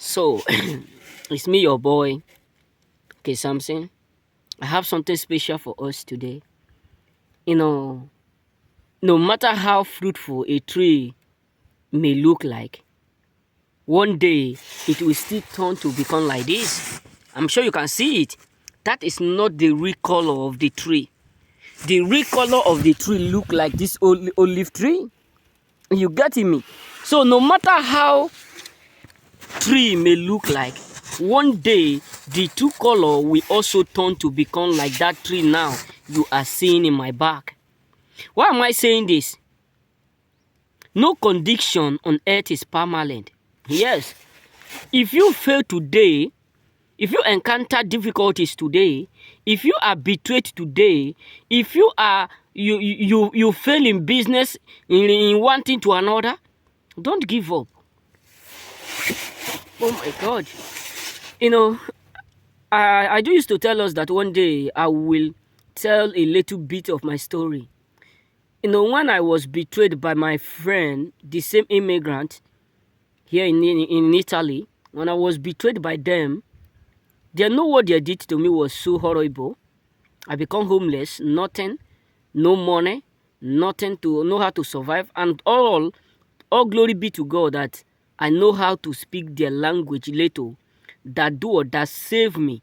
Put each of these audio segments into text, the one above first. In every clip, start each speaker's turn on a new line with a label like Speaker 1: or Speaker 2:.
Speaker 1: So, it's me, your boy, K Samson. I have something special for us today. You know, no matter how fruitful a tree may look like, one day it will still turn to become like this. I'm sure you can see it. That is not the real color of the tree. The real color of the tree look like this olive tree. You getting me? So no matter how tree may look like, one day the two color will also turn to become like that tree now you are seeing in my back. Why am I saying this? No condition on earth is permanent. Yes, if you fail today, if you encounter difficulties today, if you are betrayed today, if you fail in business, in one thing to another, don't give up. Oh my God. You know, I do used to tell us that one day I will tell a little bit of my story. You know, when I was betrayed by my friend, the same immigrant here in Italy, when I was betrayed by them, they know what they did to me was so horrible. I become homeless, nothing, no money, nothing to know how to survive, and all glory be to God that I know how to speak their language little, that saved me,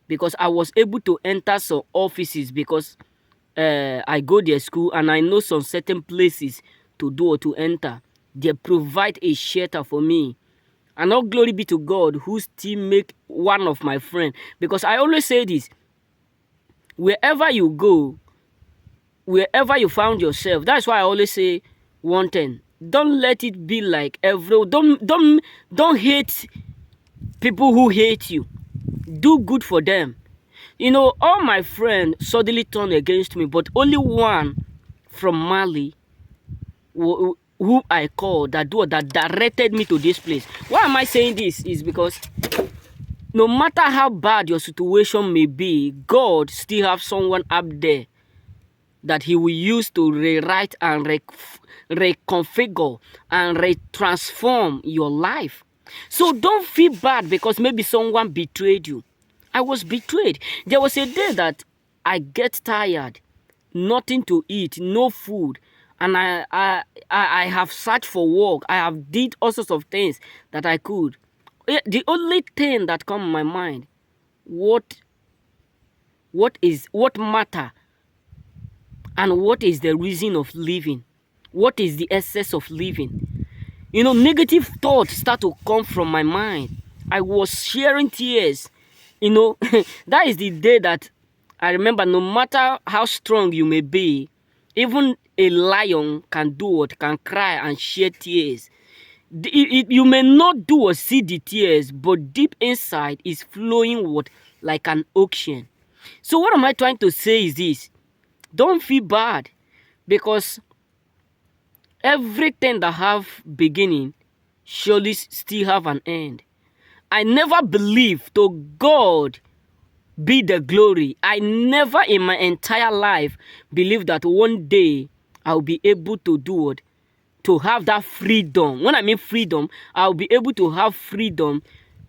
Speaker 1: because I was able to enter some offices because I go their school and I know some certain places to do or to enter. They provide a shelter for me. And all glory be to God who still make one of my friend. Because I always say this, wherever you go, wherever you found yourself, that's why I always say one thing. Don't let it be like don't hate people who hate you. Do good for them. You know, all my friends suddenly turned against me, but only one from Mali who I called that directed me to this place. Why am I saying this? Is because no matter how bad your situation may be, God still have someone up there that he will use to rewrite and reconfigure and retransform your life. So don't feel bad because maybe someone betrayed you. I was betrayed. There was a day that I get tired, nothing to eat, no food, and I have searched for work. I have did all sorts of things that I could. The only thing that come in my mind, what matter, and what is the reason of living? What is the essence of living? You know, negative thoughts start to come from my mind. I was sharing tears. You know, that is the day that I remember, no matter how strong you may be, even a lion can do what, can cry and shed tears. You may not do or see the tears, but deep inside is flowing what, like an ocean. So what am I trying to say is this: don't feel bad, because everything that have beginning surely still have an end. I never believed to God be the glory. I never in my entire life believed that one day I'll be able to do it, to have that freedom. When I mean freedom, I'll be able to have freedom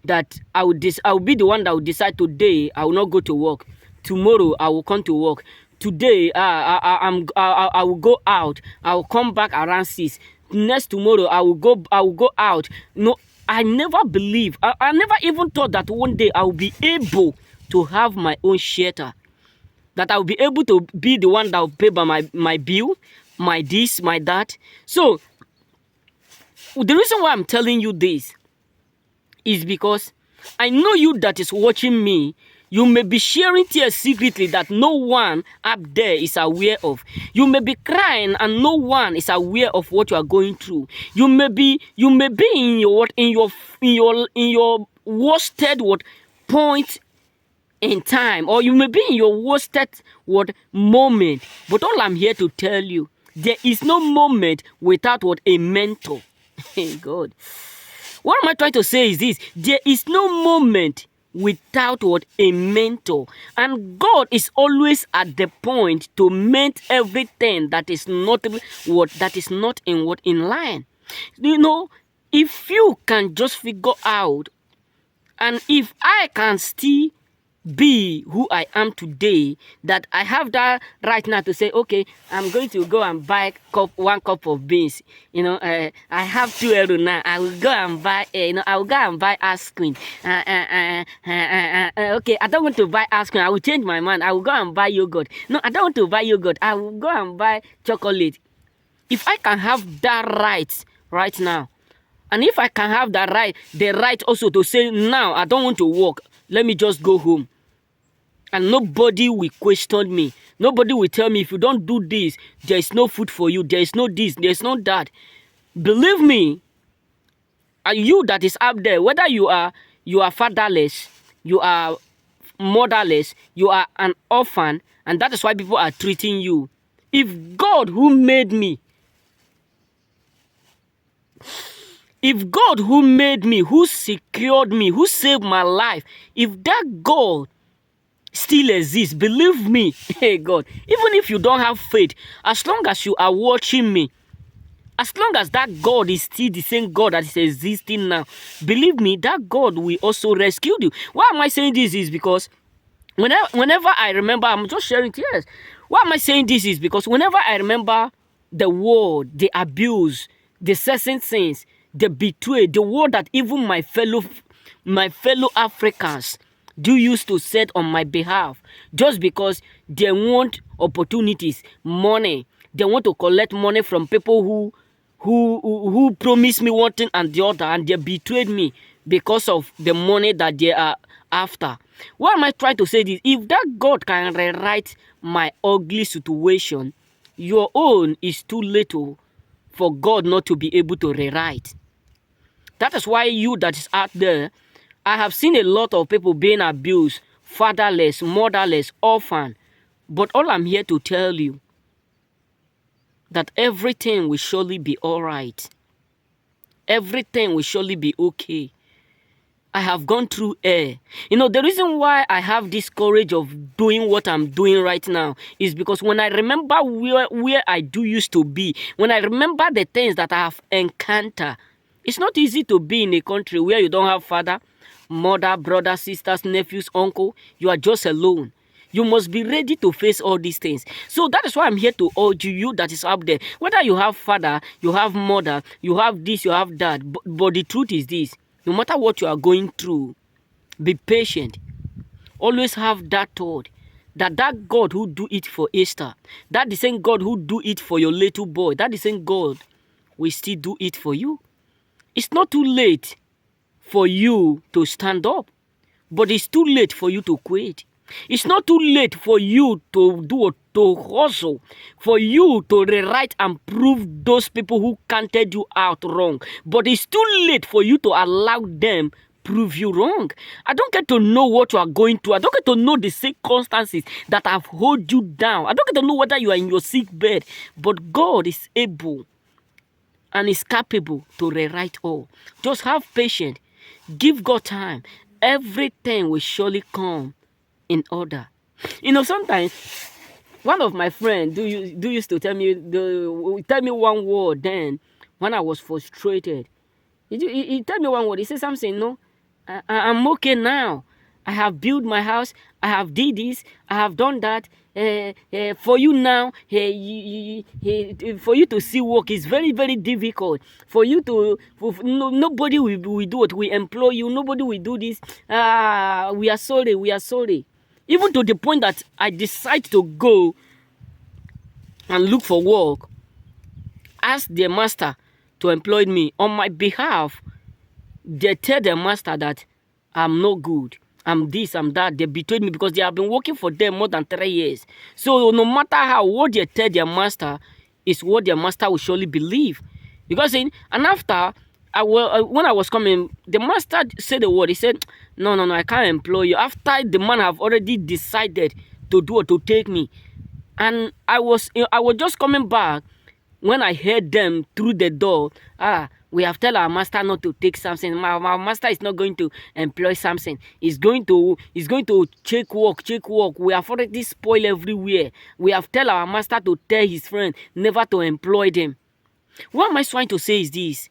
Speaker 1: that I will be the one that will decide today I will not go to work. Tomorrow I will come to work. Today I will go out. I will come back around 6. Next tomorrow I will go out. No, I never believe. I never even thought that one day I will be able to have my own shelter, that I'll be able to be the one that will pay by my bill, my this, my that. So the reason why I'm telling you this is because I know you that is watching me. You may be sharing tears secretly that no one up there is aware of. You may be crying and no one is aware of what you are going through. You may be in your worsted point in time, or you may be in your worsted moment. But all I'm here to tell you, there is no moment without a mentor. Hey God. What am I trying to say is this: there is no moment without a mentor, and God is always at the point to mend everything that is not in line. You know, if you can just figure out And if I can still be who I am today, that I have that right now to say, okay, I'm going to go and buy one cup of beans. I have 2 euro now. I will go and buy, I will go and buy ice cream. Okay, I don't want to buy ice cream. I will change my mind. I will go and buy yogurt. No, I don't want to buy yogurt. I will go and buy chocolate. If I can have that right now, and if I can have the right also to say, now I don't want to work, let me just go home. And nobody will question me. Nobody will tell me, if you don't do this, there is no food for you. There is no this, there is no that. Believe me, you that is up there, whether you are fatherless, you are motherless, you are an orphan, and that is why people are treating you. If God who made me, who secured me, who saved my life, if that God still exists, believe me, hey God, even if you don't have faith, as long as you are watching me, as long as that God is still the same God that is existing now, believe me, that God will also rescue you. Why am I saying this is because whenever I remember, I'm just sharing tears. Why am I saying this is because whenever I remember the war, the abuse, the certain sins, the betrayal, the war that even my fellow Africans do used to set on my behalf, just because they want opportunities, money. They want to collect money from people who promised me one thing and the other, and they betrayed me because of the money that they are after. Why am I trying to say this? If that God can rewrite my ugly situation, your own is too little for God not to be able to rewrite. That is why you that is out there, I have seen a lot of people being abused, fatherless, motherless, orphan. But all I'm here to tell you, that everything will surely be all right. Everything will surely be okay. I have gone through air. The reason why I have this courage of doing what I'm doing right now is because when I remember where I do used to be, when I remember the things that I have encountered, it's not easy to be in a country where you don't have father, mother, brother, sisters, nephews, uncle. You are just alone. You must be ready to face all these things. So that is why I'm here to urge you that is up there. Whether you have father, you have mother, you have this, you have that. But the truth is this. No matter what you are going through, be patient. Always have that thought that God who do it for Esther, that the same God who do it for your little boy, that the same God will still do it for you. It's not too late for you to stand up, but it's too late for you to quit. It's not too late for you to hustle, for you to rewrite and prove those people who counted you out wrong. But it's too late for you to allow them prove you wrong. I don't get to know what you are going through. I don't get to know the circumstances that have hold you down. I don't get to know whether you are in your sick bed. But God is able and is capable to rewrite all. Just have patience. Give God time. Everything will surely come in order. Sometimes one of my friends do used to tell me one word. Then when I was frustrated, he tell me one word. He said something. No, I'm okay now. I have built my house. I have did this. I have done that. For you now, for you to see work is very, very difficult. For you to, nobody will do it. We employ you. Nobody will do this. We are sorry. We are sorry. Even to the point that I decide to go and look for work, ask the master to employ me on my behalf. They tell the master that I'm no good, I'm this, I'm that. They betrayed me because they have been working for them more than 3 years. So no matter what they tell their master is what their master will surely believe. Because and after, when I was coming, the master said the word. He said, no, I can't employ you. After the man have already decided to do or to take me. And I was just coming back when I heard them through the door. We have tell our master not to take something. My master is not going to employ something. He's going to check work. We have already spoiled everywhere. We have tell our master to tell his friend never to employ them. What am I trying to say is this.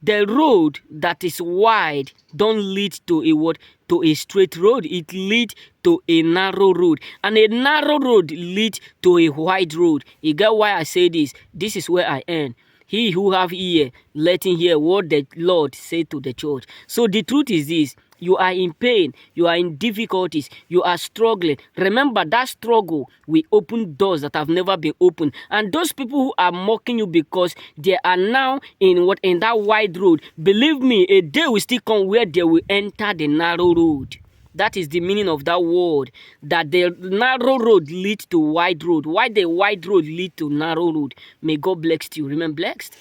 Speaker 1: The road that is wide don't lead to a what? To a straight road. It leads to a narrow road. And a narrow road leads to a wide road. You get why I say this? This is where I end. He who have ear, let him hear what the Lord said to the church. So the truth is this. You are in pain, you are in difficulties, you are struggling. Remember, that struggle will open doors that have never been opened. And those people who are mocking you because they are now in that wide road, believe me, a day will still come where they will enter the narrow road. That is the meaning of that word, that the narrow road leads to wide road, while the wide road leads to narrow road. May God bless you. Remain blessed.